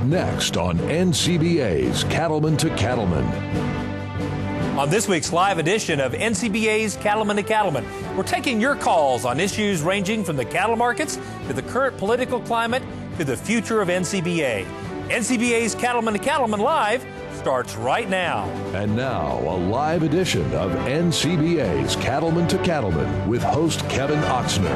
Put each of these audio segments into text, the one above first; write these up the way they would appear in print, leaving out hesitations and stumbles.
next on NCBA's Cattleman to Cattleman. On this week's live edition of NCBA's Cattleman to Cattleman, we're taking your calls on issues ranging from the cattle markets to the current political climate to the future of NCBA. NCBA's Cattleman to Cattleman Live starts right now. And now, a live edition of NCBA's Cattleman to Cattleman with host Kevin Oxner.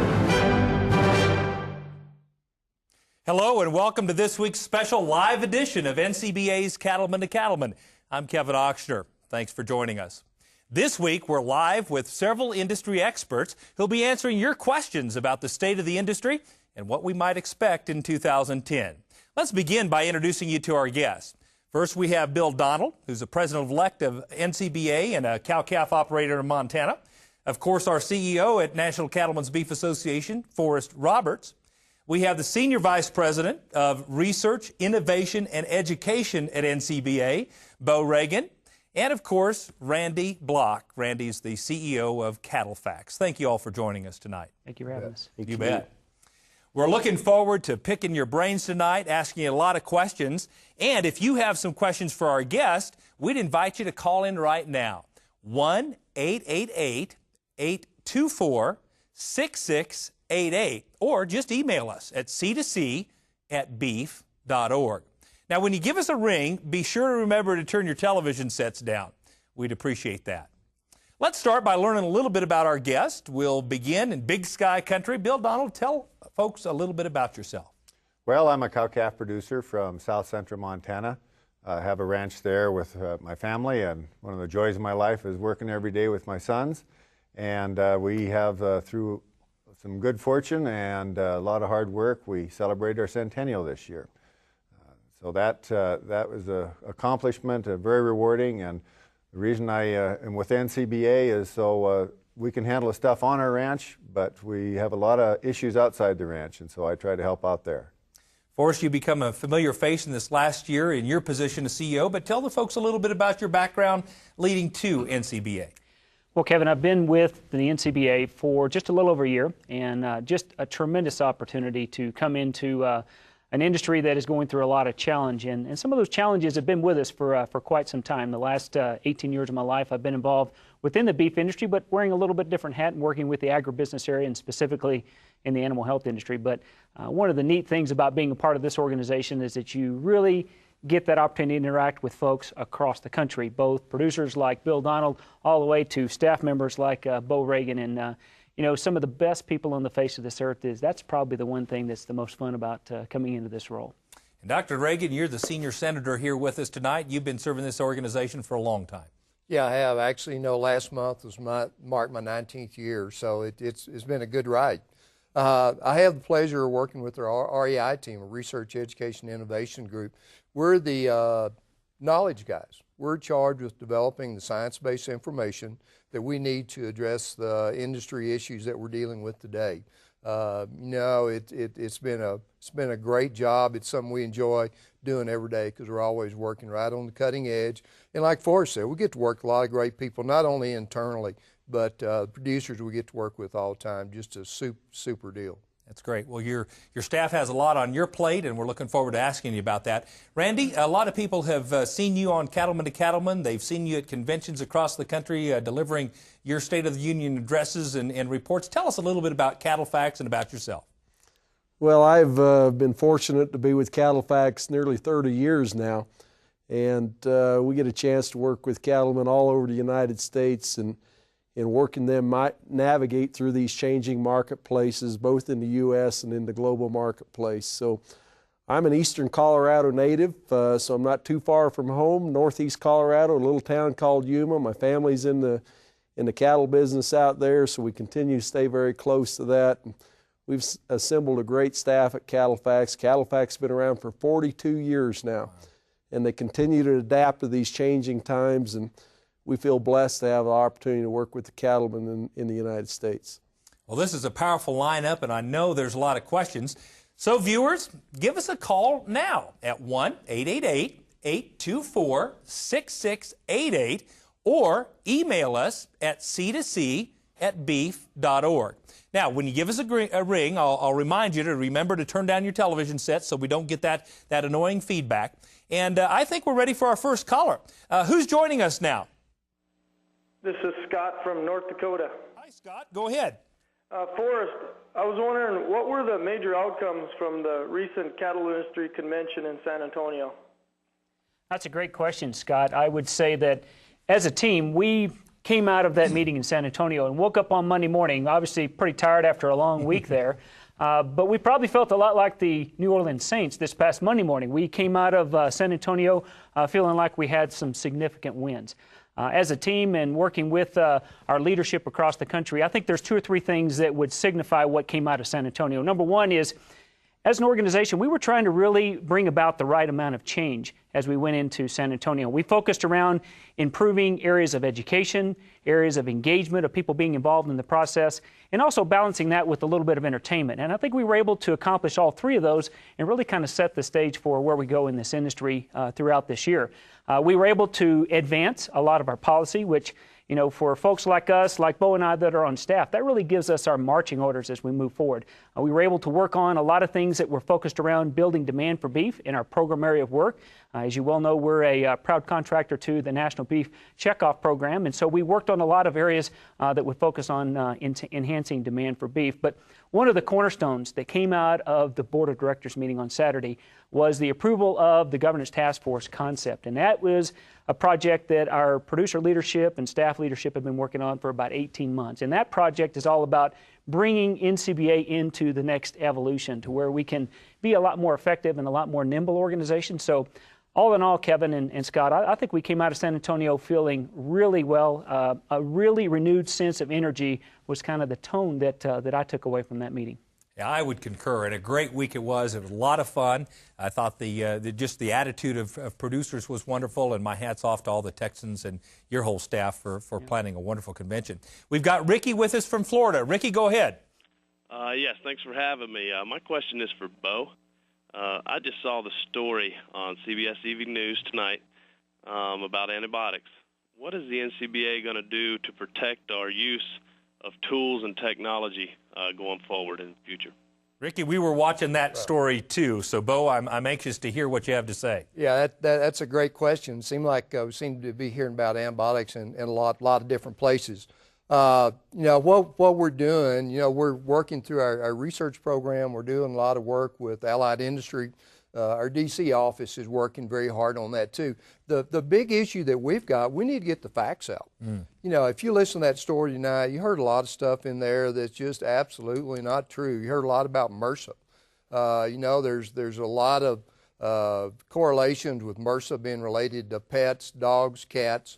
Hello and welcome to this week's special live edition of NCBA's Cattleman to Cattleman. I'm Kevin Oxner. Thanks for joining us. This week, we're live with several industry experts who'll be answering your questions about the state of the industry and what we might expect in 2010. Let's begin by introducing you to our guests. First, we have Bill Donald, who's the president-elect of NCBA and a cow-calf operator in Montana. Of course, our CEO at National Cattlemen's Beef Association, Forrest Roberts. We have the Senior Vice President of Research, Innovation, and Education at NCBA, Bo Reagan. And, of course, Randy Block. Randy's the CEO of CattleFax. Thank you all for joining us tonight. Thank you for having us. You bet. We're looking forward to picking your brains tonight, asking you a lot of questions. And if you have some questions for our guest, we'd invite you to call in right now. 1-888-824-6688. Or just email us at C2C@beef.org. Now, when you give us a ring, be sure to remember to turn your television sets down. We'd appreciate that. Let's start by learning a little bit about our guest. We'll begin in Big Sky Country. Bill Donald, tell folks a little bit about yourself. Well, I'm a cow-calf producer from south central Montana. I have a ranch there with my family, and one of the joys of my life is working every day with my sons. And we have, through some good fortune and a lot of hard work, we celebrated our centennial this year. So that was an accomplishment, very rewarding, and the reason I am with NCBA is so we can handle the stuff on our ranch, but we have a lot of issues outside the ranch, and so I try to help out there. Forrest, you become a familiar face in this last year in your position as CEO, but tell the folks a little bit about your background leading to NCBA. Well, Kevin, I've been with the NCBA for just a little over a year, and just a tremendous opportunity to come into an industry that is going through a lot of challenge, and some of those challenges have been with us for quite some time. The last 18 years of my life, I've been involved within the beef industry, but wearing a little bit different hat and working with the agribusiness area and specifically in the animal health industry. But one of the neat things about being a part of this organization is that you really get that opportunity to interact with folks across the country, both producers like Bill Donald all the way to staff members like Bo Reagan. And you know, some of the best people on the face of this earth that's probably the one thing that's the most fun about coming into this role. And Dr. Reagan, you're the senior senator here with us tonight. You've been serving this organization for a long time. Yeah, I have. Actually, last month was marked my 19th year, so it's been a good ride. I have the pleasure of working with our REI team, a Research, Education, Innovation Group. We're the knowledge guys. We're charged with developing the science-based information that we need to address the industry issues that we're dealing with today. It's been a great job. It's something we enjoy doing every day because we're always working right on the cutting edge. And like Forrest said, we get to work with a lot of great people, not only internally, but producers we get to work with all the time. Just a super deal. That's great. Well, your staff has a lot on your plate, and we're looking forward to asking you about that. Randy, a lot of people have seen you on Cattleman to Cattleman. They've seen you at conventions across the country delivering your State of the Union addresses and reports. Tell us a little bit about CattleFax and about yourself. Well, I've been fortunate to be with CattleFax nearly 30 years now, and we get a chance to work with cattlemen all over the United States and working them navigate through these changing marketplaces, both in the U.S. and in the global marketplace. So I'm an eastern Colorado native, so I'm not too far from home, northeast Colorado, a little town called Yuma. My family's in the cattle business out there, so we continue to stay very close to that. We've assembled a great staff at CattleFax. CattleFax has been around for 42 years now, and they continue to adapt to these changing times, and we feel blessed to have the opportunity to work with the cattlemen in the United States. Well, this is a powerful lineup, and I know there's a lot of questions. So, viewers, give us a call now at 1-888-824-6688 or email us at C2C beef.org. Now, when you give us a ring, I'll remind you to remember to turn down your television set so we don't get that annoying feedback. And I think we're ready for our first caller. Who's joining us now? This is Scott from North Dakota. Hi, Scott. Go ahead. Forrest, I was wondering, what were the major outcomes from the recent cattle industry convention in San Antonio? That's a great question, Scott. I would say that as a team, we came out of that meeting in San Antonio and woke up on Monday morning, obviously pretty tired after a long week there, but we probably felt a lot like the New Orleans Saints this past Monday morning. We came out of San Antonio feeling like we had some significant wins. As a team and working with our leadership across the country, I think there's 2 or 3 things that would signify what came out of San Antonio. Number one is, as an organization, we were trying to really bring about the right amount of change as we went into San Antonio. We focused around improving areas of education, areas of engagement, of people being involved in the process, and also balancing that with a little bit of entertainment. And I think we were able to accomplish all 3 of those and really kind of set the stage for where we go in this industry throughout this year. We were able to advance a lot of our policy, which, you know, for folks like us, like Bo and I that are on staff, that really gives us our marching orders as we move forward. We were able to work on a lot of things that were focused around building demand for beef in our program area of work. As you well know, we're a proud contractor to the National Beef Checkoff Program, and so we worked on a lot of areas that would focus on enhancing demand for beef. But one of the cornerstones that came out of the Board of Directors meeting on Saturday was the approval of the Governance Task Force concept, and that was a project that our producer leadership and staff leadership have been working on for about 18 months. And that project is all about bringing NCBA into the next evolution to where we can be a lot more effective and a lot more nimble organization. So all in all, Kevin and Scott, I think we came out of San Antonio feeling really well. A really renewed sense of energy was kind of the tone that I took away from that meeting. Yeah, I would concur, and a great week it was. It was a lot of fun. I thought just the attitude of producers was wonderful, and my hat's off to all the Texans and your whole staff for planning a wonderful convention. We've got Ricky with us from Florida. Ricky, go ahead. Yes, thanks for having me. My question is for Bo. I just saw the story on CBS Evening News tonight about antibiotics. What is the NCBA going to do to protect our use of tools and technology going forward in the future? Ricky, we were watching that story too, so Bo, I'm anxious to hear what you have to say. Yeah, that's a great question. It seemed like we seem to be hearing about antibiotics in a lot of different places. You know, what we're doing, you know, we're working through our research program. We're doing a lot of work with allied industry. Our D.C. office is working very hard on that too. The big issue that we've got, we need to get the facts out. You know, if you listen to that story tonight, you heard a lot of stuff in there that's just absolutely not true. You heard a lot about MRSA. You know, there's a lot of correlations with MRSA being related to pets, dogs, cats.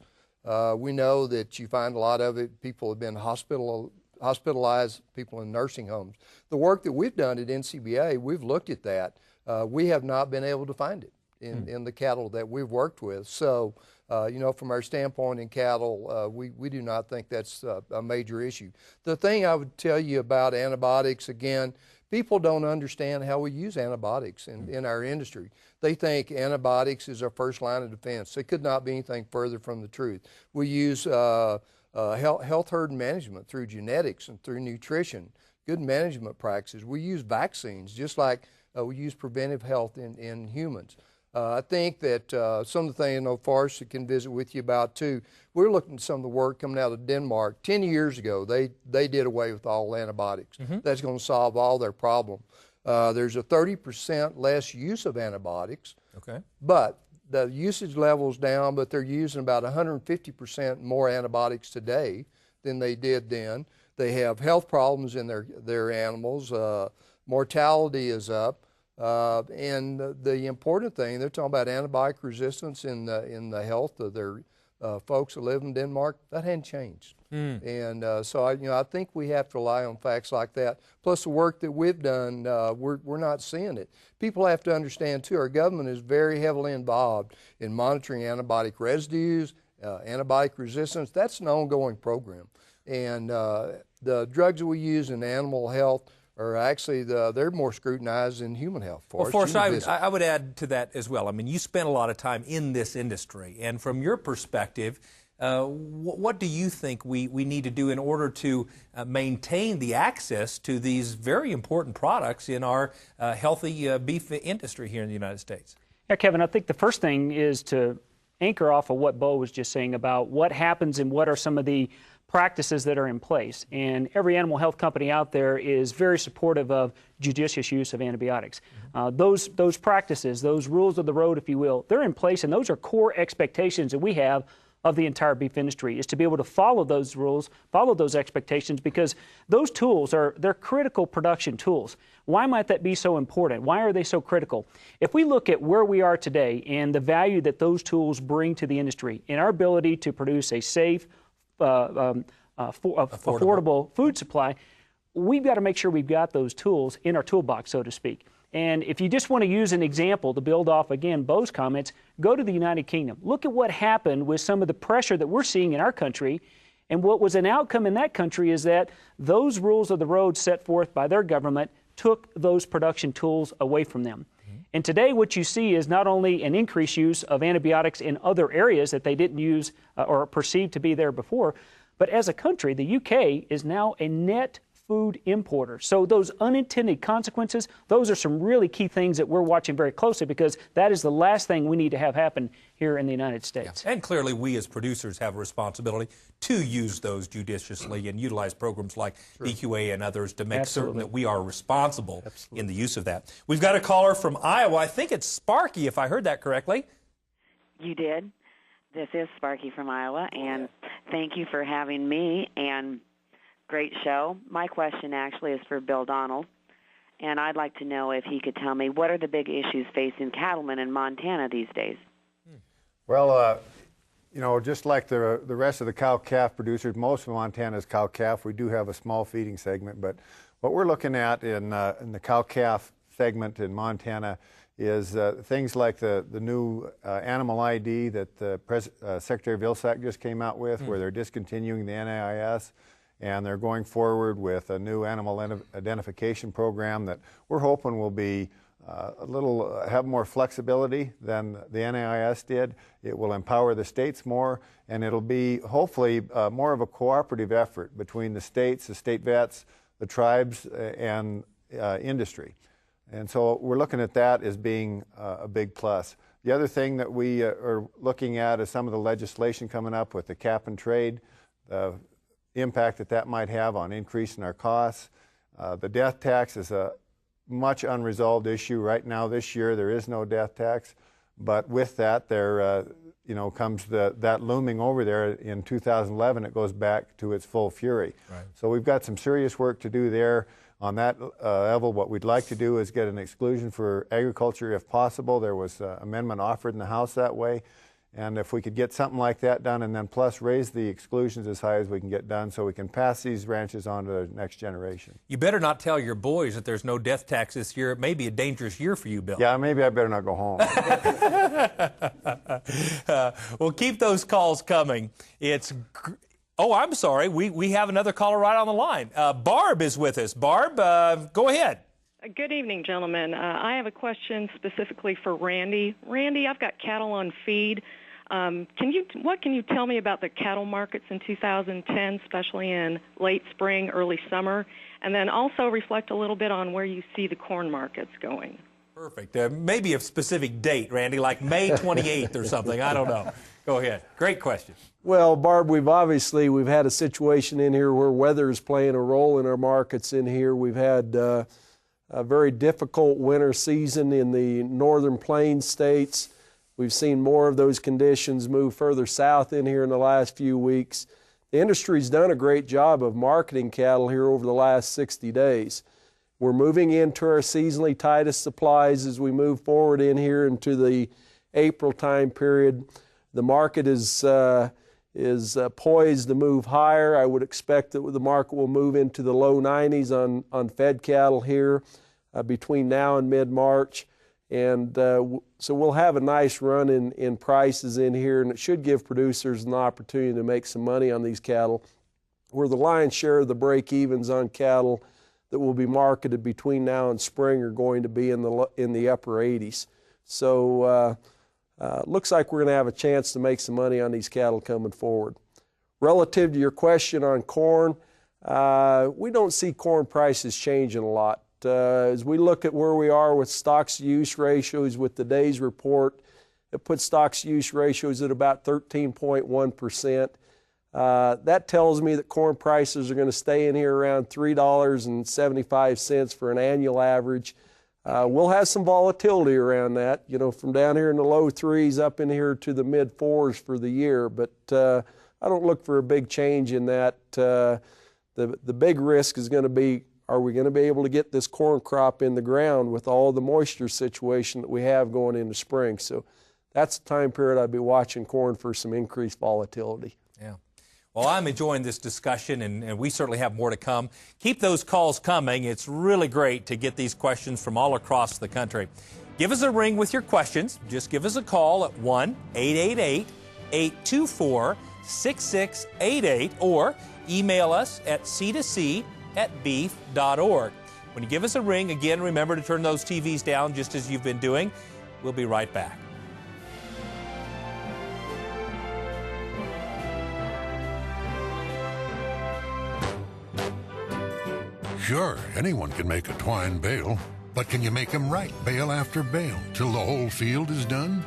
We know that you find a lot of it. People have been hospitalized, people in nursing homes. The work that we've done at NCBA, we've looked at that. We have not been able to find it in the cattle that we've worked with. So, you know, from our standpoint in cattle, we do not think that's a major issue. The thing I would tell you about antibiotics, again, people don't understand how we use antibiotics in our industry. They think antibiotics is our first line of defense. It could not be anything further from the truth. We use health herd management through genetics and through nutrition, good management practices. We use vaccines just like we use preventive health in humans. I think that some of the things I know Forrest can visit with you about too, we're looking at some of the work coming out of Denmark. 10 years ago, they did away with all antibiotics. That's going to solve all their problem. There's a 30% less use of antibiotics, but the usage level's down, but they're using about 150% more antibiotics today than they did then. They have health problems in their animals. Mortality is up. And the important thing, they're talking about antibiotic resistance in the health of their folks that live in Denmark. That hadn't changed. And so I think we have to rely on facts like that. Plus the work that we've done, we're not seeing it. People have to understand too, our government is very heavily involved in monitoring antibiotic residues, antibiotic resistance. That's an ongoing program. And the drugs that we use in animal health are actually, they're more scrutinized than human health. Well, Forrest, I would add to that as well. I mean, you spent a lot of time in this industry, and from your perspective, What do you think we need to do in order to maintain the access to these very important products in our healthy beef industry here in the United States? Yeah, Kevin, I think the first thing is to anchor off of what Bo was just saying about what happens and what are some of the practices that are in place. And every animal health company out there is very supportive of judicious use of antibiotics. Those practices, those rules of the road, if you will, they're in place, and those are core expectations that we have of the entire beef industry, is to be able to follow those rules, follow those expectations, because those tools they're critical production tools. Why might that be so important? Why are they so critical? If we look at where we are today and the value that those tools bring to the industry and our ability to produce a safe, affordable food supply, we've got to make sure we've got those tools in our toolbox, so to speak. And if you just want to use an example to build off, again, Bo's comments, go to the United Kingdom. Look at what happened with some of the pressure that we're seeing in our country. And what was an outcome in that country is that those rules of the road set forth by their government took those production tools away from them. And today what you see is not only an increased use of antibiotics in other areas that they didn't use or perceived to be there before, but as a country, the UK is now a net food importer. So those unintended consequences, those are some really key things that we're watching very closely, because that is the last thing we need to have happen here in the United States. Yeah. And clearly we as producers have a responsibility to use those judiciously and utilize programs like EQA and others to make certain that we are responsible in the use of that. We've got a caller from Iowa. I think it's Sparky, if I heard that correctly. You did. This is Sparky from Iowa, and thank you for having me, and great show. My question actually is for Bill Donald, and I'd like to know if he could tell me what are the big issues facing cattlemen in Montana these days? Well, you know, just like the rest of the cow-calf producers, most of Montana's cow-calf, we do have a small feeding segment, but what we're looking at in the cow-calf segment in Montana is things like the new animal ID that Secretary Vilsack just came out with, where they're discontinuing the NAIS, and they're going forward with a new animal identification program that we're hoping will be have more flexibility than the NAIS did. It will empower the states more, and it'll be hopefully more of a cooperative effort between the states, the state vets, the tribes, and industry. And so we're looking at that as being a big plus. The other thing that we are looking at is some of the legislation coming up with the cap and trade, impact that might have on increasing our costs. The death tax is a much unresolved issue right now. This year there is no death tax, but with that there comes that looming over there in 2011. It goes back to its full fury. Right. So we've got some serious work to do there. On that level, what we'd like to do is get an exclusion for agriculture if possible. There was an amendment offered in the House that way. And if we could get something like that done, and then plus raise the exclusions as high as we can get done, so we can pass these ranches on to the next generation. You better not tell your boys that there's no death tax this year. It may be a dangerous year for you, Bill. Yeah, maybe I better not go home. Well, keep those calls coming. Oh, I'm sorry. We have another caller right on the line. Barb is with us. Barb, go ahead. Good evening, gentlemen. I have a question specifically for Randy. Randy, I've got cattle on feed. What can you tell me about the cattle markets in 2010, especially in late spring, early summer, and then also reflect a little bit on where you see the corn markets going? Perfect. Maybe a specific date, Randy, like May 28th or something. I don't know. Go ahead. Great question. Well, Barb, we've had a situation in here where weather is playing a role in our markets in here. We've had a very difficult winter season in the northern plains states. We've seen more of those conditions move further south in here in the last few weeks. The industry's done a great job of marketing cattle here over the last 60 days. We're moving into our seasonally tightest supplies as we move forward in here into the April time period. The market is poised to move higher. I would expect that the market will move into the low 90s on fed cattle here between now and mid-March. And so we'll have a nice run in prices in here, and it should give producers an opportunity to make some money on these cattle, where the lion's share of the break-evens on cattle that will be marketed between now and spring are going to be in the upper 80s. So looks like we're going to have a chance to make some money on these cattle coming forward. Relative to your question on corn, we don't see corn prices changing a lot. As we look at where we are with stocks-to-use ratios with today's report, it puts stocks-to-use ratios at about 13.1%. That tells me that corn prices are going to stay in here around $3.75 for an annual average. We'll have some volatility around that, you know, from down here in the low threes up in here to the mid fours for the year, but I don't look for a big change in that. The big risk is going to be, are we going to be able to get this corn crop in the ground with all the moisture situation that we have going into spring? So that's the time period I'd be watching corn for some increased volatility. Yeah. Well, I'm enjoying this discussion, and we certainly have more to come. Keep those calls coming. It's really great to get these questions from all across the country. Give us a ring with your questions. Just give us a call at 1-888-824-6688 or email us at c2c@beef.org. When you give us a ring, again, remember to turn those TVs down just as you've been doing. We'll be right back. Sure, anyone can make a twine bale, but can you make them right bale after bale till the whole field is done?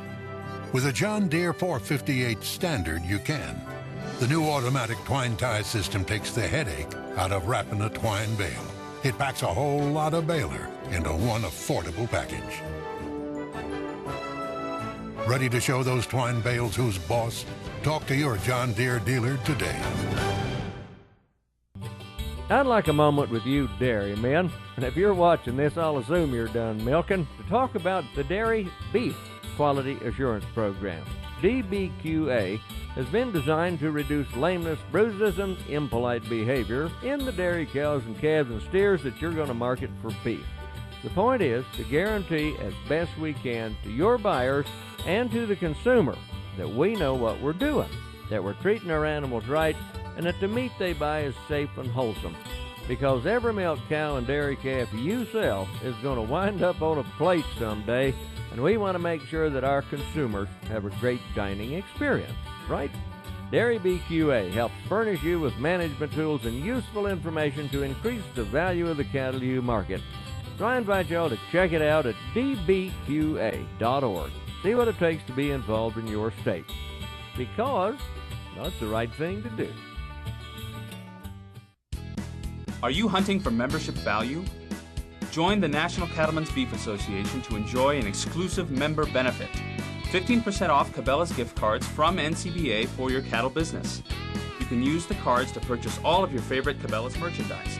With a John Deere 458 Standard, you can. The new automatic twine tie system takes the headache out of wrapping a twine bale. It packs a whole lot of baler into one affordable package. Ready to show those twine bales who's boss? Talk to your John Deere dealer today. I'd like a moment with you dairymen, and if you're watching this, I'll assume you're done milking, to talk about the Dairy Beef Quality Assurance Program. DBQA has been designed to reduce lameness, bruises, and impolite behavior in the dairy cows and calves and steers that you're going to market for beef. The point is to guarantee as best we can to your buyers and to the consumer that we know what we're doing, that we're treating our animals right, and that the meat they buy is safe and wholesome. Because every milk cow and dairy calf you sell is going to wind up on a plate someday, and we want to make sure that our consumers have a great dining experience, right? Dairy BQA helps furnish you with management tools and useful information to increase the value of the cattle you market. So I invite y'all to check it out at dbqa.org. See what it takes to be involved in your state. Because that's the right thing to do. Are you hunting for membership value? Join the National Cattlemen's Beef Association to enjoy an exclusive member benefit. 15% off Cabela's gift cards from NCBA for your cattle business. You can use the cards to purchase all of your favorite Cabela's merchandise.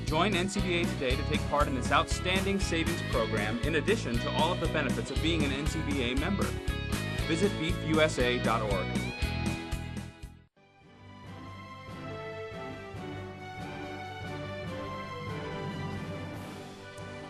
Join NCBA today to take part in this outstanding savings program in addition to all of the benefits of being an NCBA member. Visit beefusa.org.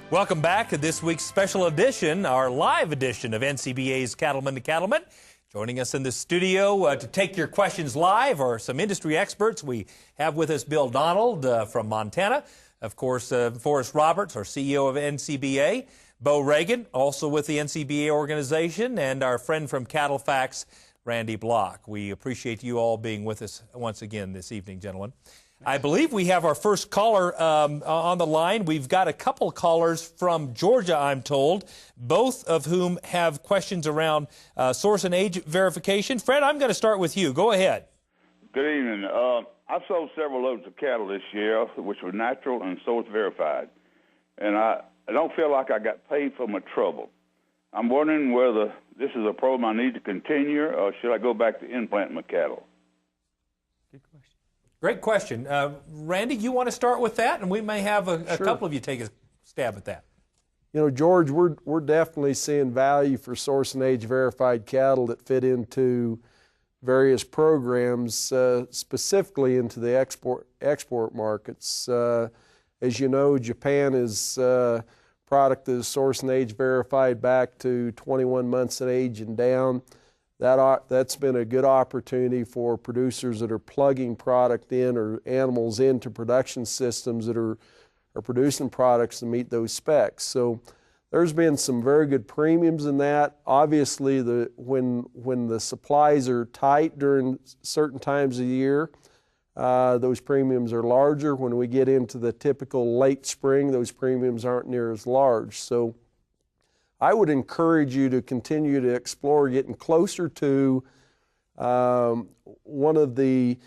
Welcome back to this week's special edition, our live edition of NCBA's Cattleman to Cattleman. Joining us in the studio to take your questions live are some industry experts. We have with us Bill Donald from Montana, of course, Forrest Roberts, our CEO of NCBA, Bo Reagan, also with the NCBA organization, and our friend from CattleFax, Randy Block. We appreciate you all being with us once again this evening, gentlemen. I believe we have our first caller on the line. We've got a couple callers from Georgia, I'm told, both of whom have questions around source and age verification. Fred, I'm going to start with you. Go ahead. Good evening. I've sold several loads of cattle this year, which were natural and source verified, and I don't feel like I got paid for my trouble. I'm wondering whether this is a program I need to continue, or should I go back to implanting my cattle? Good question. Great question. Randy, you want to start with that? And we may have a Sure. couple of you take a stab at that. You know, George, we're definitely seeing value for source and age verified cattle that fit into various programs, specifically into the export markets. As you know, Japan is product that is source and age verified back to 21 months of age and down. That's been a good opportunity for producers that are plugging product in or animals into production systems that are producing products to meet those specs. So there's been some very good premiums in that. Obviously, when the supplies are tight during certain times of the year, those premiums are larger. When we get into the typical late spring, those premiums aren't near as large. So I would encourage you to continue to explore getting closer to one of the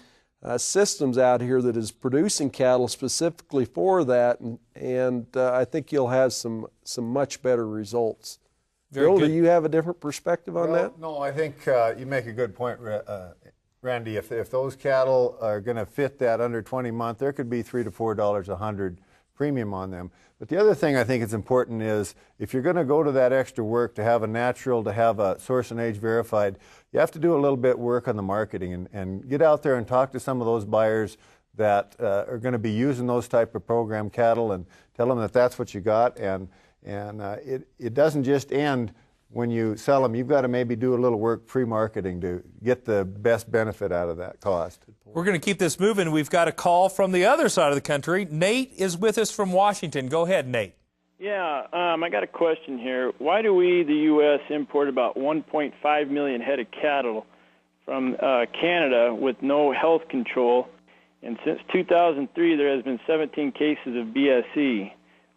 systems out here that is producing cattle specifically for that, and I think you'll have some much better results. Bill, do you have a different perspective on that? No, I think you make a good point, Randy. If those cattle are going to fit that under 20 month, there could be $3 to $4 a hundred premium on them. But the other thing I think is important is if you're going to go to that extra work to have a natural, to have a source and age verified, you have to do a little bit work on the marketing and get out there and talk to some of those buyers that are going to be using those type of program cattle and tell them that that's what you got. And it doesn't just end when you sell them. You've got to maybe do a little work pre-marketing to get the best benefit out of that cost. We're going to keep this moving. We've got a call from the other side of the country. Nate is with us from Washington. Go ahead, Nate. Yeah, I got a question here. Why do we, the U.S., import about 1.5 million head of cattle from Canada with no health control? And since 2003, there has been 17 cases of BSE.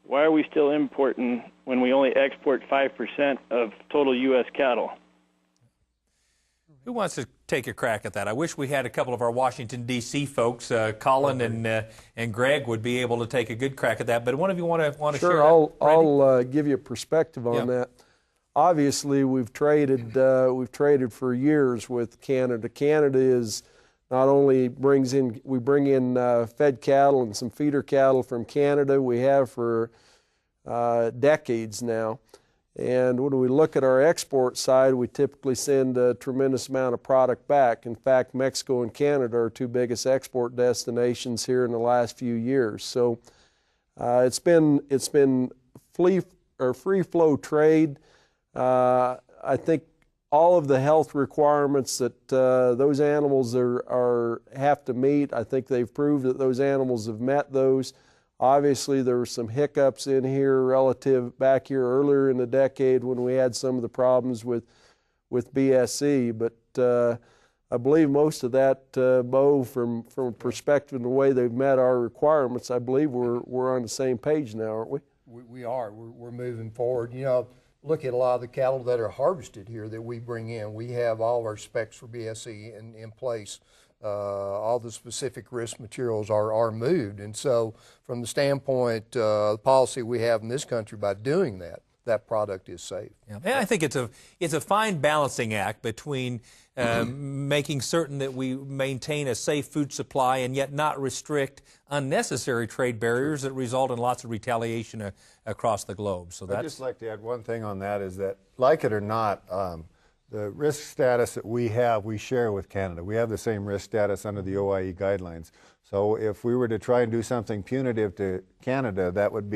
Why are we still importing when we only export 5% of total U.S. cattle? Who wants to take a crack at that? I wish we had a couple of our Washington, D.C. folks. Colin and Greg would be able to take a good crack at that. But one of you want to share? Sure, I'll give you a perspective on that. Obviously, we've traded for years with Canada. Canada is not only we bring in fed cattle and some feeder cattle from Canada. We have for decades now. And when we look at our export side, we typically send a tremendous amount of product back. In fact, Mexico and Canada are our two biggest export destinations here in the last few years. So it's been free flow trade. I think all of the health requirements that those animals have to meet, I think they've proved that those animals have met those. Obviously, there were some hiccups in here back here earlier in the decade when we had some of the problems with BSE, but I believe most of that, Bo, from a perspective of the way they've met our requirements, I believe we're on the same page now, aren't we? We are. We're moving forward. You know, look at a lot of the cattle that are harvested here that we bring in. We have all of our specs for BSE in place. All the specific risk materials are moved. And so from the standpoint, the policy we have in this country, by doing that product is safe. Yeah. And I think it's a fine balancing act between making certain that we maintain a safe food supply and yet not restrict unnecessary trade barriers that result in lots of retaliation across the globe. So I'd just like to add one thing on that is that, like it or not, the risk status that we share with Canada. We have the same risk status under the OIE guidelines. So if we were to try and do something punitive to Canada, that would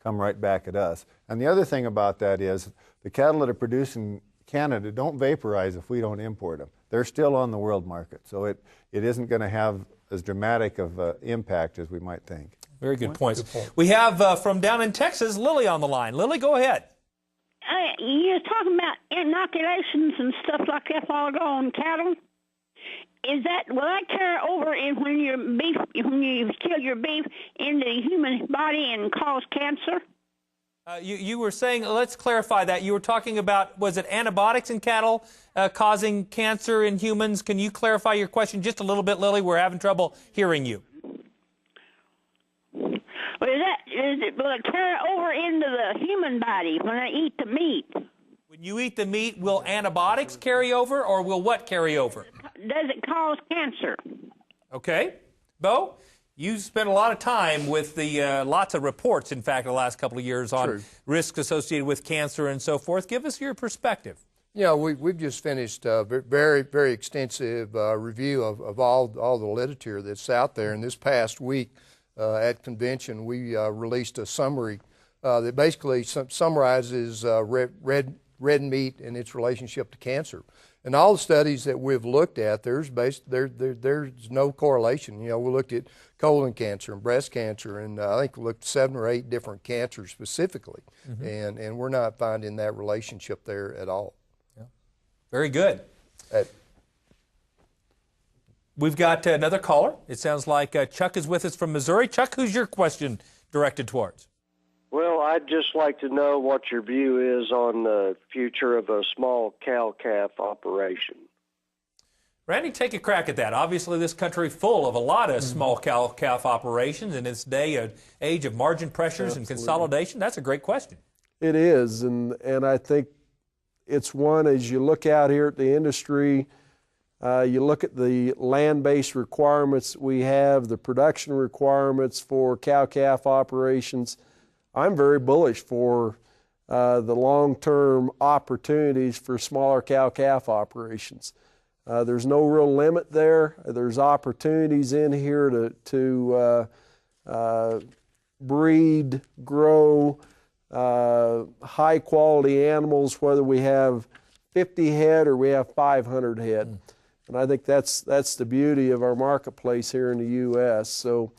come right back at us. And the other thing about that is the cattle that are produced in Canada don't vaporize if we don't import them. They're still on the world market. So it isn't going to have as dramatic of an impact as we might think. Very good points. Good point. We have from down in Texas, Lily on the line. Lily, go ahead. You're talking about inoculations and stuff like that while ago on cattle. Will that carry over when you kill your beef into the human body and cause cancer? You were saying, let's clarify that. You were talking about, was it antibiotics in cattle causing cancer in humans? Can you clarify your question just a little bit, Lily? We're having trouble hearing you. Will it carry over into the human body when I eat the meat? When you eat the meat, will antibiotics carry over, or will what carry over? Does it cause cancer? Okay. Bo, you spent a lot of time with the lots of reports, in fact, the last couple of years on risks associated with cancer and so forth. Give us your perspective. Yeah, we've just finished a very, very extensive review of all the literature that's out there. And this past week at convention, we released a summary that basically summarizes red meat and its relationship to cancer. And all the studies that we've looked at, there's no correlation. You know, we looked at colon cancer and breast cancer, and I think we looked at 7 or 8 different cancers specifically, and we're not finding that relationship there at all. Yeah. Very good. We've got another caller. It sounds like Chuck is with us from Missouri. Chuck, who's your question directed towards? Well, I'd just like to know what your view is on the future of a small cow-calf operation. Randy, take a crack at that. Obviously, this country full of a lot of small cow-calf operations in this age of margin pressures and consolidation. That's a great question. It is, and I think it's one, as you look out here at the industry, you look at the land-based requirements we have, the production requirements for cow-calf operations. I'm very bullish for the long-term opportunities for smaller cow-calf operations. There's no real limit there. There's opportunities in here to breed, grow high-quality animals, whether we have 50 head or we have 500 head. And I think that's the beauty of our marketplace here in the U.S. So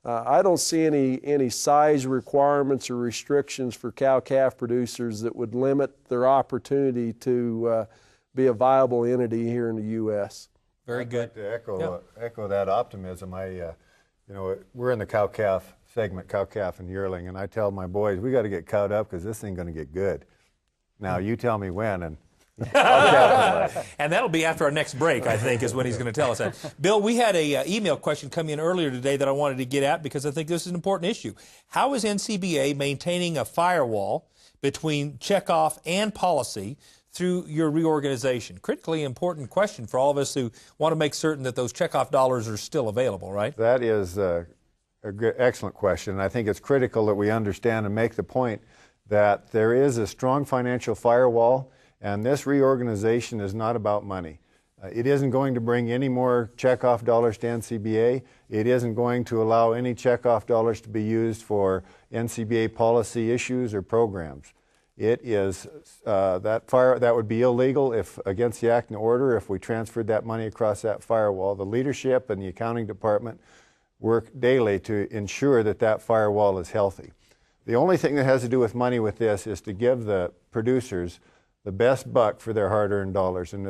I don't see any size requirements or restrictions for cow-calf producers that would limit their opportunity to be a viable entity here in the U.S. Very good. I'd like to echo that optimism. We're in the cow-calf segment, cow-calf and yearling, and I tell my boys, we got to get cowed up because this ain't going to get good. Now, you tell me when, and and that'll be after our next break, I think, is when he's going to tell us that. Bill, we had a email question come in earlier today that I wanted to get at because I think this is an important issue. How is NCBA maintaining a firewall between checkoff and policy through your reorganization? Critically important question for all of us who want to make certain that those checkoff dollars are still available, right? That is a good, excellent question. And I think it's critical that we understand and make the point that there is a strong financial firewall. And this reorganization is not about money. It isn't going to bring any more checkoff dollars to NCBA. It isn't going to allow any checkoff dollars to be used for NCBA policy issues or programs. It is that would be illegal if against the act and order if we transferred that money across that firewall. The leadership and the accounting department work daily to ensure that that firewall is healthy. The only thing that has to do with money with this is to give the producers the best buck for their hard-earned dollars, and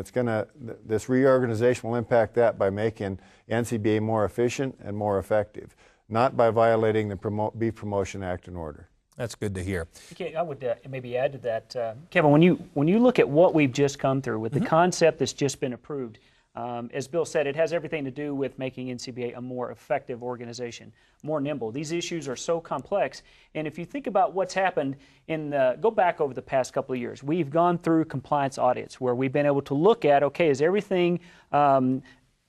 this reorganization will impact that by making NCBA more efficient and more effective, not by violating the Beef Promotion Act and Order. That's good to hear. Okay, I would maybe add to that, Kevin. When you look at what we've just come through with the concept that's just been approved, as Bill said, it has everything to do with making NCBA a more effective organization, more nimble. These issues are so complex, and if you think about what's happened go back over the past couple of years, we've gone through compliance audits where we've been able to look at, okay, is everything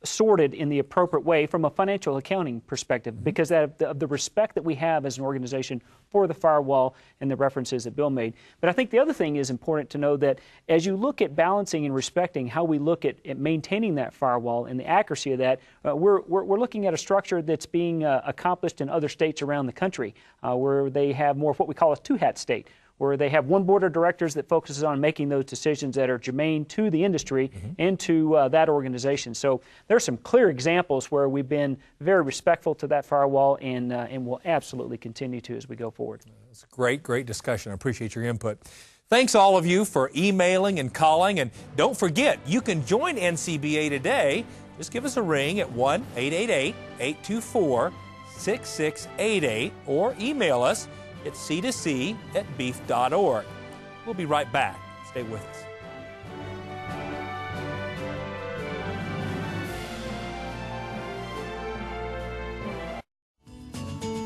sorted in the appropriate way from a financial accounting perspective, because of the respect that we have as an organization for the firewall and the references that Bill made. But I think the other thing is important to know that as you look at balancing and respecting how we look at maintaining that firewall and the accuracy of that, we're looking at a structure that's being accomplished in other states around the country where they have more of what we call a two-hat state, where they have one board of directors that focuses on making those decisions that are germane to the industry and to that organization. So there are some clear examples where we've been very respectful to that firewall and will absolutely continue to as we go forward. It's a great discussion. I appreciate your input. Thanks all of you for emailing and calling. And don't forget, you can join NCBA today. Just give us a ring at 1-888-824-6688 or email us at C2C@beef.org. We'll be right back. Stay with us.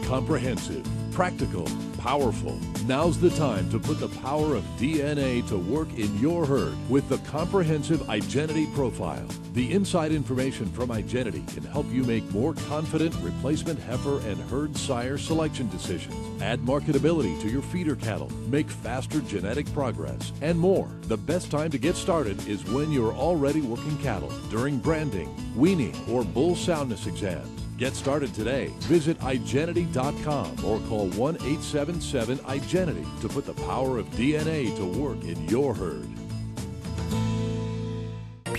Comprehensive, practical, powerful. Now's the time to put the power of DNA to work in your herd with the comprehensive Identity Profile. The inside information from Identity can help you make more confident replacement heifer and herd sire selection decisions, add marketability to your feeder cattle, make faster genetic progress, and more. The best time to get started is when you're already working cattle, during branding, weaning, or bull soundness exams. Get started today. Visit Igenity.com or call 1-877-IGENITY to put the power of DNA to work in your herd.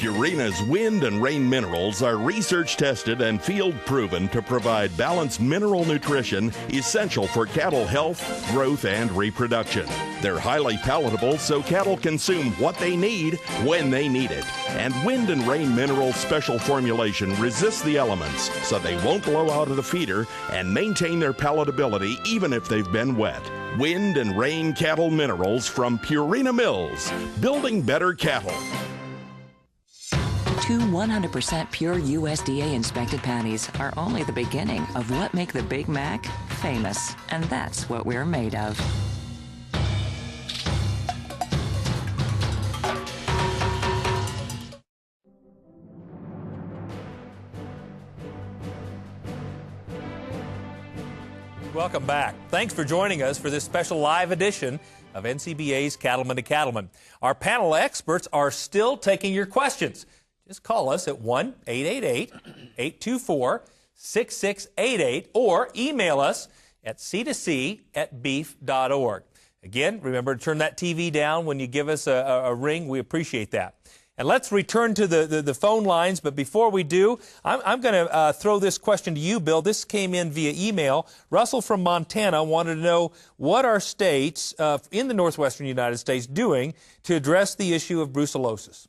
Purina's wind and rain minerals are research tested and field proven to provide balanced mineral nutrition essential for cattle health, growth, and reproduction. They're highly palatable so cattle consume what they need when they need it. And wind and rain mineral special formulation resists the elements so they won't blow out of the feeder and maintain their palatability even if they've been wet. Wind and rain cattle minerals from Purina Mills, building better cattle. 2 100% pure USDA inspected patties are only the beginning of what make the Big Mac famous, and that's what we're made of. Welcome back. Thanks for joining us for this special live edition of NCBA's Cattleman to Cattleman. Our panel experts are still taking your questions. Just call us at 1-888-824-6688 or email us at C2C@beef.org. Again, remember to turn that TV down when you give us a ring. We appreciate that. And let's return to the phone lines. But before we do, I'm going to throw this question to you, Bill. This came in via email. Russell from Montana wanted to know what are states in the northwestern United States doing to address the issue of brucellosis?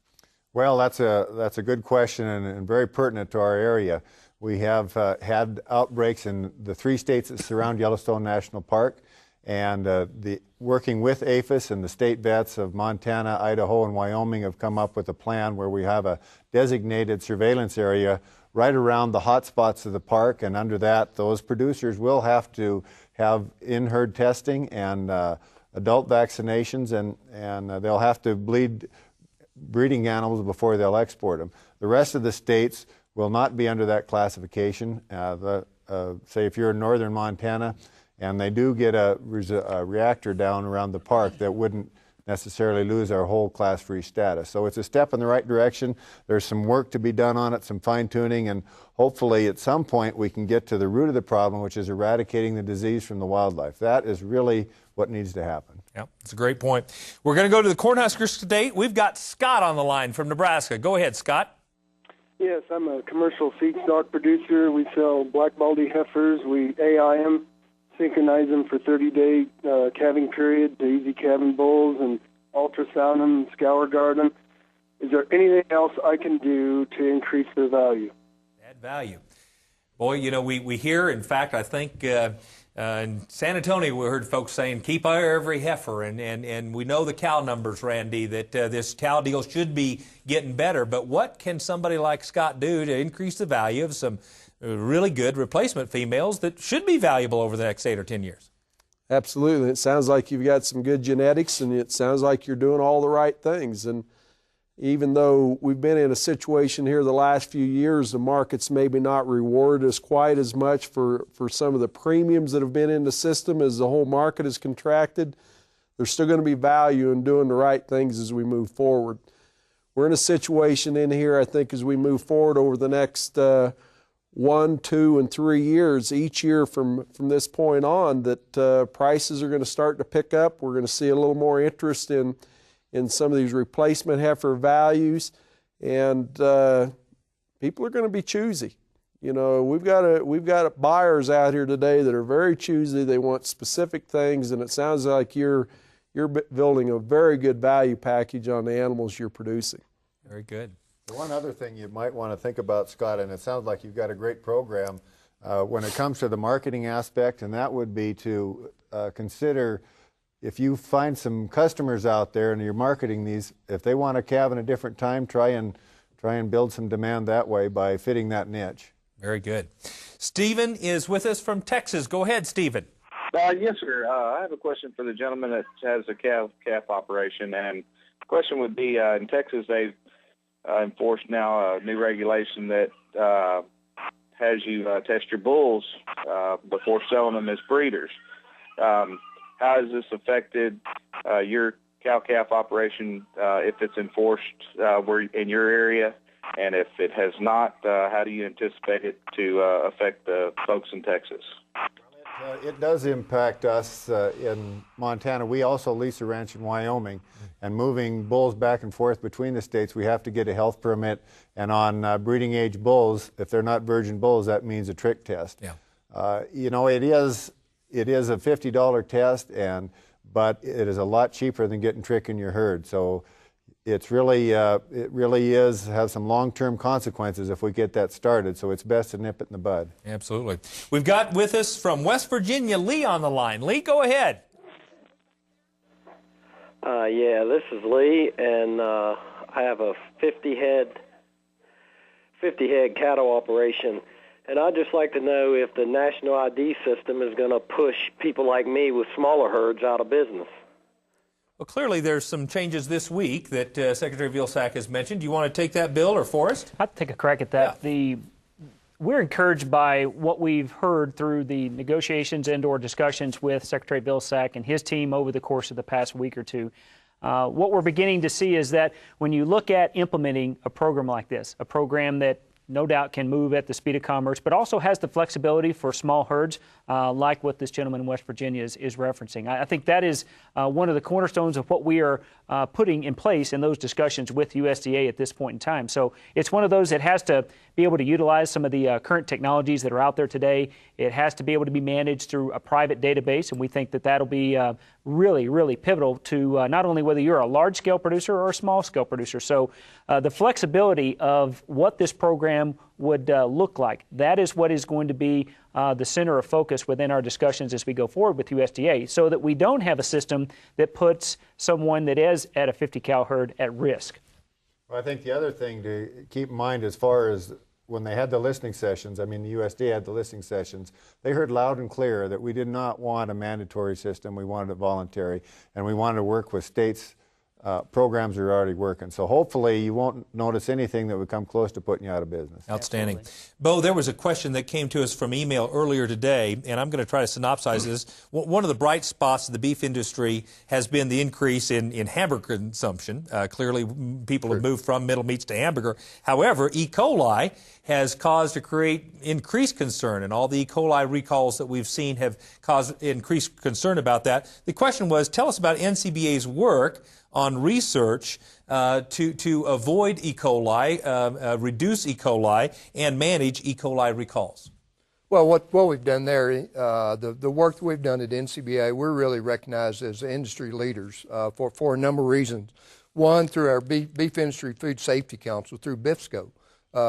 Well, that's a good question and very pertinent to our area. We have had outbreaks in the 3 states that surround Yellowstone National Park, and working with APHIS and the state vets of Montana, Idaho, and Wyoming have come up with a plan where we have a designated surveillance area right around the hot spots of the park, and under that, those producers will have to have in-herd testing and adult vaccinations, and they'll have to bleed breeding animals before they'll export them. The rest of the states will not be under that classification. Say if you're in northern Montana and they do get a reactor down around the park, that wouldn't necessarily lose our whole class-free status. So it's a step in the right direction. There's some work to be done on it, some fine-tuning, and hopefully at some point we can get to the root of the problem, which is eradicating the disease from the wildlife. That is really what needs to happen. Yeah, it's a great point. We're going to go to the Cornhuskers today. We've got Scott on the line from Nebraska. Go ahead, Scott. Yes, I'm a commercial feed stock producer. We sell black baldy heifers. We AI them, synchronize them for 30-day calving period to easy calving bulls, and ultrasound them, scour guard them. Is there anything else I can do to increase their value? Add value. Boy, you know, we hear, in fact, I think in San Antonio we heard folks saying, keep every heifer, and we know the cow numbers, Randy, that this cow deal should be getting better. But what can somebody like Scott do to increase the value of some really good replacement females that should be valuable over the next 8 or 10 years? Absolutely. It sounds like you've got some good genetics, and it sounds like you're doing all the right things. And even though we've been in a situation here the last few years, the market's maybe not rewarded us quite as much for some of the premiums that have been in the system as the whole market has contracted, there's still going to be value in doing the right things as we move forward. We're in a situation in here, I think, as we move forward over the next 1, 2, and 3 years, each year from this point on, that prices are going to start to pick up. We're going to see a little more interest in some of these replacement heifer values, and people are going to be choosy. You know, we've got buyers out here today that are very choosy. They want specific things, and it sounds like you're building a very good value package on the animals you're producing. Very good. The one other thing you might want to think about, Scott, and it sounds like you've got a great program when it comes to the marketing aspect, and that would be to consider, if you find some customers out there and you're marketing these, if they want a calve in a different time, try and build some demand that way by fitting that niche. Very good. Stephen is with us from Texas. Go ahead, Stephen. Yes, sir. I have a question for the gentleman that has a calf operation, and the question would be, in Texas they've enforced now a new regulation that has you test your bulls before selling them as breeders. How has this affected your cow-calf operation if it's enforced in your area? And if it has not, how do you anticipate it to affect the folks in Texas? It does impact us in Montana. We also lease a ranch in Wyoming, and moving bulls back and forth between the states, we have to get a health permit. And on breeding age bulls, if they're not virgin bulls, that means a trick test. Yeah. You know, it is a $50 test, but it is a lot cheaper than getting trick in your herd. So it really has some long-term consequences if we get that started, so it's best to nip it in the bud. Absolutely. We've got with us from West Virginia, Lee on the line. Lee, go ahead. Yeah, this is Lee, and I have a 50 head cattle operation, and I'd just like to know if the national ID system is going to push people like me with smaller herds out of business. Well, clearly there's some changes this week that Secretary Vilsack has mentioned. Do you want to take that, Bill or Forrest? I'll take a crack at that. Yeah. We're encouraged by what we've heard through the negotiations and/or discussions with Secretary Vilsack and his team over the course of the past week or two. What we're beginning to see is that when you look at implementing a program like this, a program that no doubt can move at the speed of commerce, but also has the flexibility for small herds, like what this gentleman in West Virginia is referencing. I think that is one of the cornerstones of what we are putting in place in those discussions with USDA at this point in time. So it's one of those that has to be able to utilize some of the current technologies that are out there today. It has to be able to be managed through a private database, and we think that that'll be really, really pivotal to not only whether you're a large-scale producer or a small-scale producer. So the flexibility of what this program would look like, that is what is going to be the center of focus within our discussions as we go forward with USDA, so that we don't have a system that puts someone that is at a 50-cow herd at risk. Well, I think the other thing to keep in mind as far as when they had the listening sessions, I mean the USDA had the listening sessions, they heard loud and clear that we did not want a mandatory system, we wanted it voluntary, and we wanted to work with states. Programs are already working. So hopefully you won't notice anything that would come close to putting you out of business. Outstanding. Absolutely. Bo, there was a question that came to us from email earlier today, and I'm going to try to synopsize this. One of the bright spots of the beef industry has been the increase in hamburger consumption. Clearly, people have moved from middle meats to hamburger. However, E. coli has caused to create increased concern, and all the E. coli recalls that we've seen have caused increased concern about that. The question was, tell us about NCBA's work on research to avoid E. coli, reduce E. coli, and manage E. coli recalls. Well, what we've done there, the work that we've done at NCBA, we're really recognized as industry leaders for a number of reasons. One, through our Beef Industry Food Safety Council, through BIFSCO.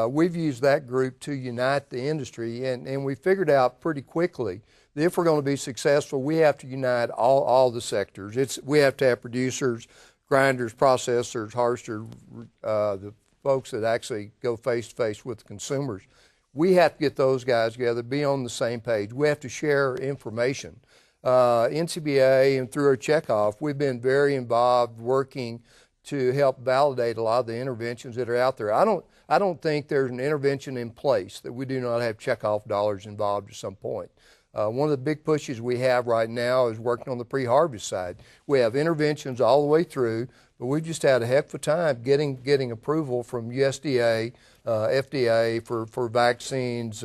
We've used that group to unite the industry, and we figured out pretty quickly that if we're going to be successful, we have to unite all the sectors. We have to have producers, grinders, processors, harvesters, the folks that actually go face-to-face with the consumers. We have to get those guys together, be on the same page. We have to share information. NCBA and through our checkoff, we've been very involved working to help validate a lot of the interventions that are out there. I don't think there's an intervention in place that we do not have checkoff dollars involved at some point. One of the big pushes we have right now is working on the pre-harvest side. We have interventions all the way through, but we just had a heck of a time getting approval from USDA, FDA for vaccines,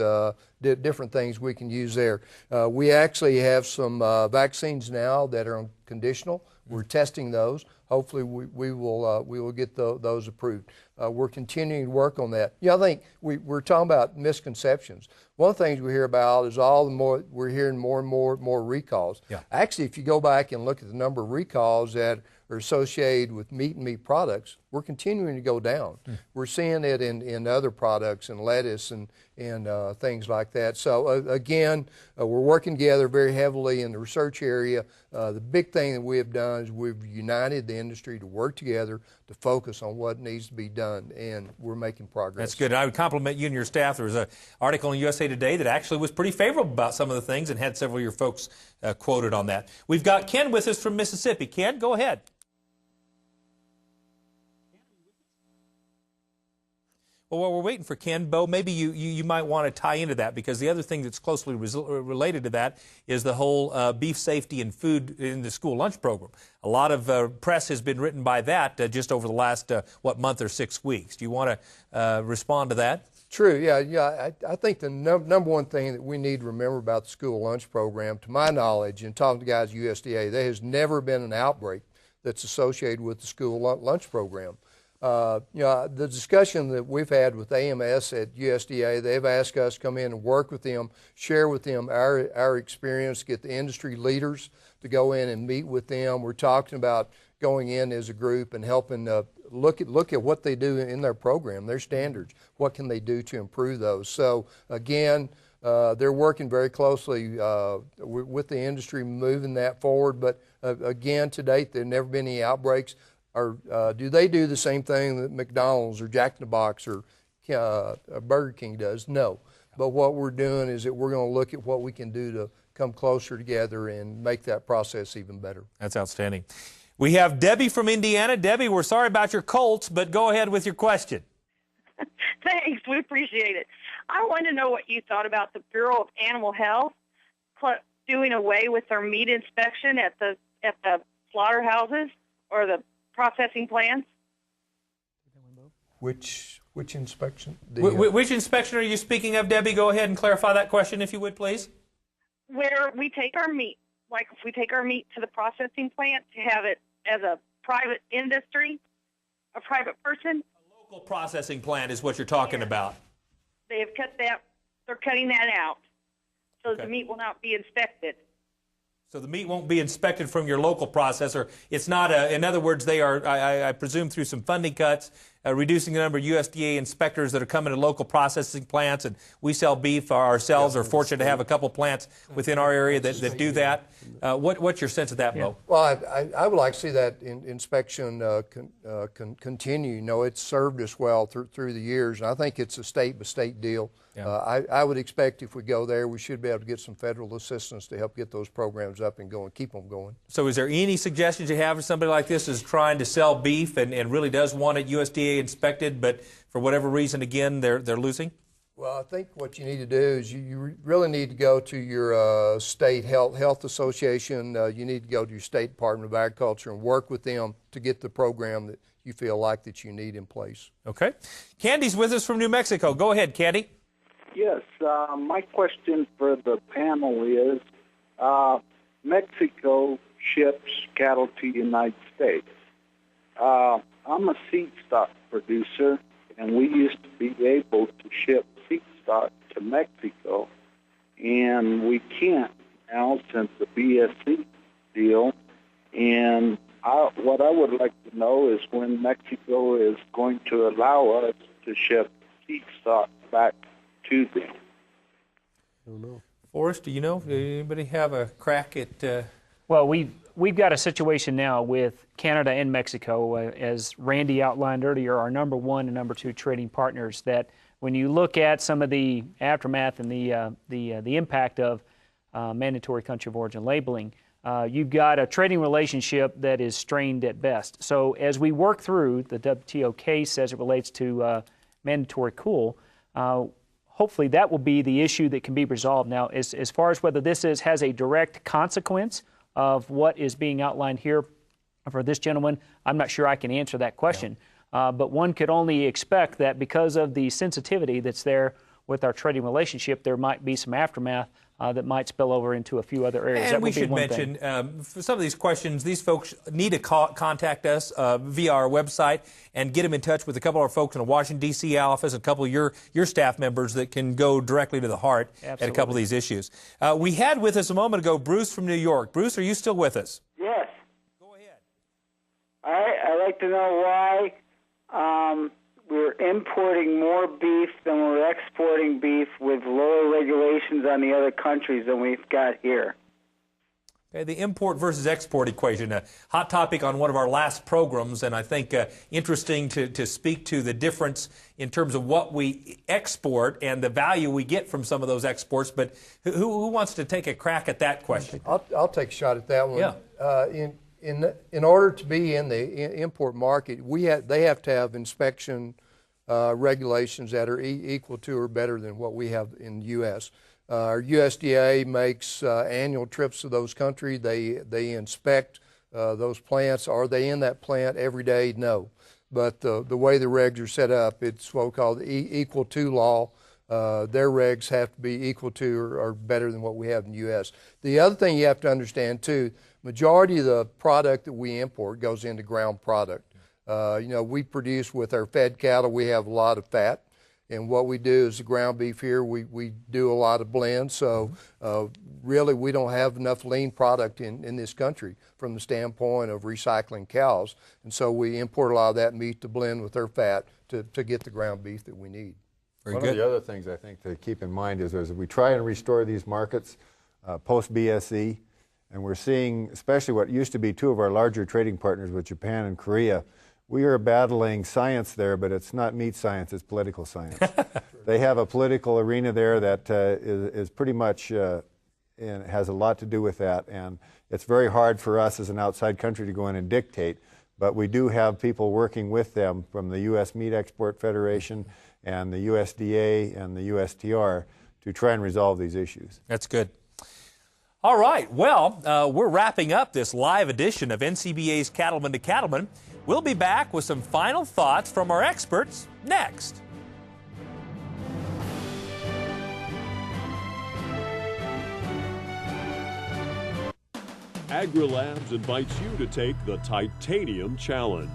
different things we can use there. We actually have some vaccines now that are conditional. We're testing those. Hopefully we will get those approved. We're continuing to work on that. I think we're talking about misconceptions. One of the things we hear about is we're hearing more and more recalls. Yeah. Actually, if you go back and look at the number of recalls that are associated with meat and meat products, we're continuing to go down. We're seeing it in other products and lettuce and things like that. So again, we're working together very heavily in the research area. The big thing that we have done is we've united the industry to work together to focus on what needs to be done, and we're making progress. That's good. I would compliment you and your staff. There was an article in USA Today that actually was pretty favorable about some of the things and had several of your folks quoted on that. We've got Ken with us from Mississippi. Ken, go ahead. Well, while we're waiting for Ken, Bo, maybe you might want to tie into that, because the other thing that's closely related to that is the whole beef safety and food in the school lunch program. A lot of press has been written by that just over the last, month or 6 weeks. Do you want to respond to that? True, yeah. I think the number one thing that we need to remember about the school lunch program, to my knowledge, and talking to guys at USDA, there has never been an outbreak that's associated with the school lunch program. The discussion that we've had with AMS at USDA, they've asked us to come in and work with them, share with them our experience, get the industry leaders to go in and meet with them. We're talking about going in as a group and helping look at what they do in their program, their standards. What can they do to improve those? So again, they're working very closely with the industry, moving that forward. But again, to date, there have never been any outbreaks. Or do they do the same thing that McDonald's or Jack in the Box or Burger King does? No. But what we're doing is that we're going to look at what we can do to come closer together and make that process even better. That's outstanding. We have Debbie from Indiana. Debbie, we're sorry about your Colts, but go ahead with your question. Thanks. We appreciate it. I wanted to know what you thought about the Bureau of Animal Health doing away with their meat inspection at the slaughterhouses or the processing plants. Which inspection? Which inspection are you speaking of, Debbie? Go ahead and clarify that question, if you would, please. Where we take our meat, like if we take our meat to the processing plant to have it as a private industry, a private person. A local processing plant is what you're talking about. They have cut that. They're cutting that out, so the meat will not be inspected. So the meat won't be inspected from your local processor. It's not in other words, they are, I presume, through some funding cuts, reducing the number of USDA inspectors that are coming to local processing plants. And we sell beef ourselves. Are fortunate to have a couple plants within our area that do that. What's your sense of that, Mo? Well, I would like to see that inspection continue. You know, it's served us well through the years, and I think it's a state-by-state deal. Yeah. I would expect if we go there, we should be able to get some federal assistance to help get those programs up and going, keep them going. So is there any suggestions you have for somebody like this is trying to sell beef and really does want it USDA inspected, but for whatever reason, again, they're losing? Well, I think what you need to do is you really need to go to your state health association. You need to go to your state Department of Agriculture and work with them to get the program that you feel like that you need in place. Okay. Candy's with us from New Mexico. Go ahead, Candy. Yes, my question for the panel is, Mexico ships cattle to the United States. I'm a seed stock producer, and we used to be able to ship seed stock to Mexico, and we can't now since the BSC deal. And what I would like to know is when Mexico is going to allow us to ship seed stock back to them. I don't know. Forrest, do you know? Does anybody have a crack at? Well, we've got a situation now with Canada and Mexico, as Randy outlined earlier, our number one and number two trading partners. That when you look at some of the aftermath and the impact of mandatory country of origin labeling, you've got a trading relationship that is strained at best. So as we work through the WTO case as it relates to mandatory cool, hopefully that will be the issue that can be resolved. Now, as far as whether this has a direct consequence of what is being outlined here for this gentleman, I'm not sure I can answer that question. Yeah. But one could only expect that because of the sensitivity that's there with our trading relationship, there might be some aftermath that might spill over into a few other areas. And that we should mention, for some of these questions, these folks need to contact us via our website and get them in touch with a couple of our folks in the Washington, D.C. office, a couple of your staff members that can go directly to the heart at a couple of these issues. We had with us a moment ago Bruce from New York. Bruce, are you still with us? Yes. Go ahead. I'd like to know why we're importing more beef than we're exporting beef with lower regulations on the other countries than we've got here. Okay, the import versus export equation, a hot topic on one of our last programs, and I think interesting to speak to the difference in terms of what we export and the value we get from some of those exports. But who wants to take a crack at that question? I'll take a shot at that one. Yeah. In order to be in the import market, they have to have inspection regulations that are equal to or better than what we have in the U.S. Our USDA makes annual trips to those countries. They inspect those plants. Are they in that plant every day? No. but the way the regs are set up, it's what we call the equal to law. Their regs have to be equal to or better than what we have in the U.S. The other thing you have to understand too, majority of the product that we import goes into ground product. We produce with our fed cattle, we have a lot of fat. And what we do is the ground beef here, we do a lot of blends. So really we don't have enough lean product in this country from the standpoint of recycling cows. And so we import a lot of that meat to blend with their fat to get the ground beef that we need. One of the other things I think to keep in mind is as we try and restore these markets post-BSE, and we're seeing, especially what used to be two of our larger trading partners with Japan and Korea, we are battling science there, but it's not meat science, it's political science. They have a political arena there that is pretty much, and has a lot to do with that, and it's very hard for us as an outside country to go in and dictate, but we do have people working with them from the U.S. Meat Export Federation and the USDA and the USTR to try and resolve these issues. That's good. All right, well, we're wrapping up this live edition of NCBA's Cattleman to Cattleman. We'll be back with some final thoughts from our experts next. AgriLabs invites you to take the Titanium Challenge.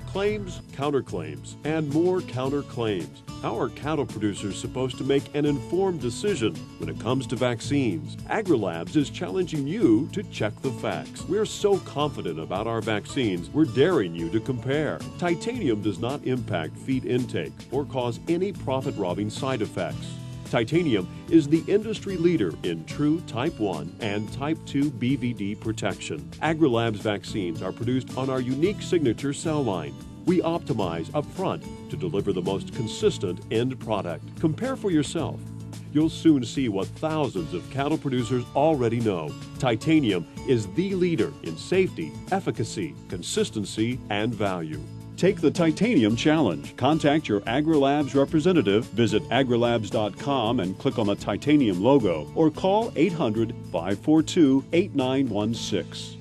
Claims, counterclaims, and more counterclaims. How are cattle producers supposed to make an informed decision when it comes to vaccines? AgriLabs is challenging you to check the facts. We're so confident about our vaccines, we're daring you to compare. Titanium does not impact feed intake or cause any profit-robbing side effects. Titanium is the industry leader in true Type 1 and Type 2 BVD protection. AgriLabs vaccines are produced on our unique signature cell line. We optimize upfront to deliver the most consistent end product. Compare for yourself. You'll soon see what thousands of cattle producers already know. Titanium is the leader in safety, efficacy, consistency, and value. Take the Titanium Challenge. Contact your AgriLabs representative, visit agrilabs.com and click on the Titanium logo, or call 800-542-8916.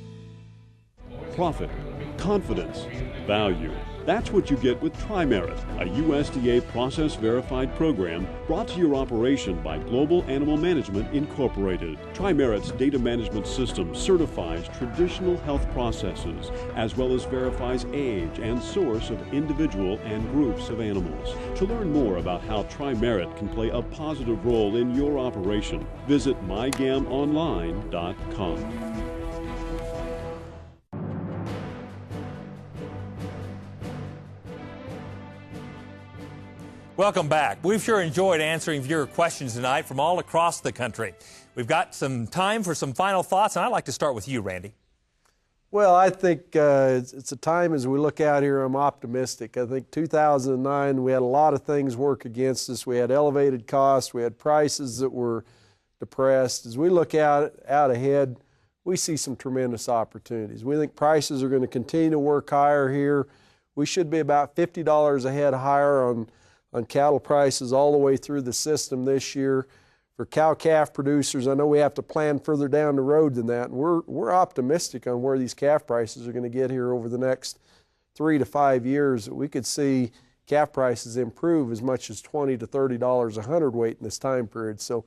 Profit, confidence, value. That's what you get with Tri-Merit, a USDA process-verified program brought to your operation by Global Animal Management Incorporated. Tri-Merit's data management system certifies traditional health processes, as well as verifies age and source of individual and groups of animals. To learn more about how Tri-Merit can play a positive role in your operation, visit mygamonline.com. Welcome back. We've sure enjoyed answering viewer questions tonight from all across the country. We've got some time for some final thoughts, and I'd like to start with you, Randy. Well, I think it's a time as we look out here, I'm optimistic. I think 2009, we had a lot of things work against us. We had elevated costs. We had prices that were depressed. As we look out ahead, we see some tremendous opportunities. We think prices are going to continue to work higher here. We should be about $50 a head higher on cattle prices all the way through the system this year. For cow-calf producers, I know we have to plan further down the road than that, and we're optimistic on where these calf prices are going to get here over the next 3 to 5 years. We could see calf prices improve as much as $20 to $30 a hundredweight in this time period. So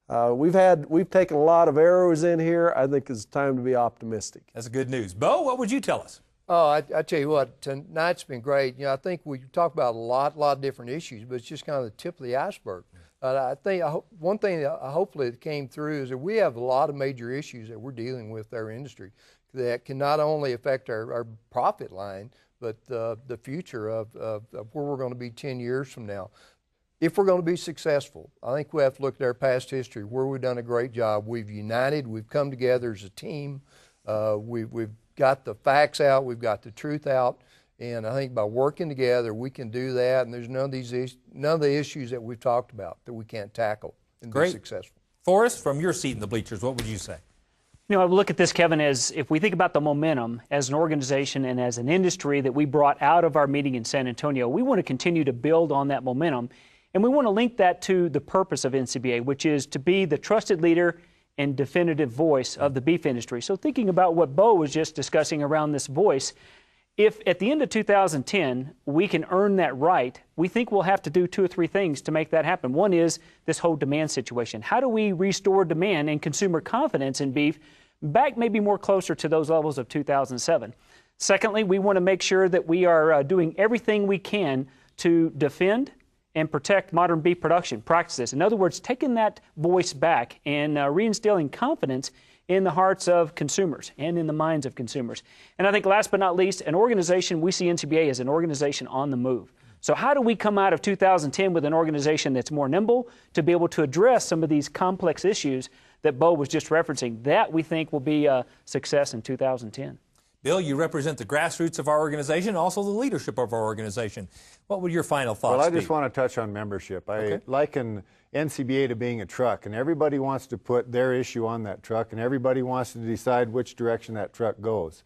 we've taken a lot of arrows in here. I think it's time to be optimistic. That's good news. Bo, what would you tell us? Oh, I tell you what, tonight's been great. I think we talked about a lot of different issues, but it's just kind of the tip of the iceberg. I think one thing that hopefully that came through is that we have a lot of major issues that we're dealing with our industry that can not only affect our profit line, but the future of where we're going to be 10 years from now. If we're going to be successful, I think we have to look at our past history where we've done a great job. We've united, we've come together as a team, we've got the facts out, we've got the truth out, and I think by working together we can do that, and there's none of the issues that we've talked about that we can't tackle and be successful. Forrest, from your seat in the bleachers, what would you say? I look at this, Kevin, as if we think about the momentum as an organization and as an industry that we brought out of our meeting in San Antonio, we want to continue to build on that momentum, and we want to link that to the purpose of NCBA, which is to be the trusted leader and definitive voice of the beef industry. So thinking about what Bo was just discussing around this voice, If at the end of 2010 we can earn that right, we think we'll have to do 2 or 3 things to make that happen. One is this whole demand situation. How do we restore demand and consumer confidence in beef back maybe more closer to those levels of 2007? Secondly, we want to make sure that we are doing everything we can to defend and protect modern beef production practices. In other words, taking that voice back and reinstilling confidence in the hearts of consumers and in the minds of consumers. And I think last but not least, an organization, we see NCBA as an organization on the move. So how do we come out of 2010 with an organization that's more nimble to be able to address some of these complex issues that Bo was just referencing? That we think will be a success in 2010. Bill, you represent the grassroots of our organization, also the leadership of our organization. What would your final thoughts be? Well, I just want to touch on membership. I liken NCBA to being a truck, and everybody wants to put their issue on that truck, and everybody wants to decide which direction that truck goes.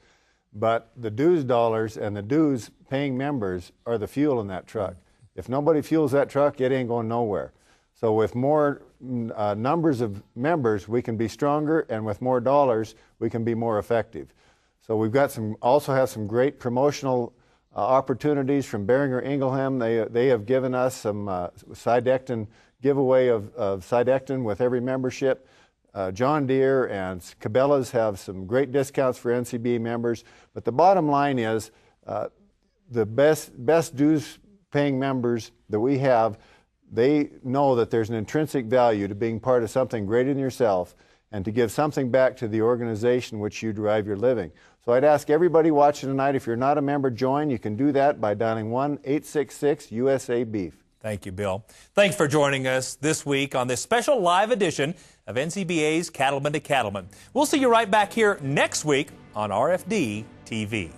But the dues dollars and the dues paying members are the fuel in that truck. If nobody fuels that truck, it ain't going nowhere. So with more numbers of members, we can be stronger, and with more dollars, we can be more effective. So we've got also have some great promotional opportunities from Beringer Ingelheim. They have given us some Sidectin giveaway of Sidectin with every membership. John Deere and Cabela's have some great discounts for NCBA members. But the bottom line is the best dues paying members that we have, they know that there's an intrinsic value to being part of something greater than yourself and to give something back to the organization which you derive your living. So I'd ask everybody watching tonight, if you're not a member, join. You can do that by dialing 1-866-USA-BEEF. Thank you, Bill. Thanks for joining us this week on this special live edition of NCBA's Cattleman to Cattleman. We'll see you right back here next week on RFD TV.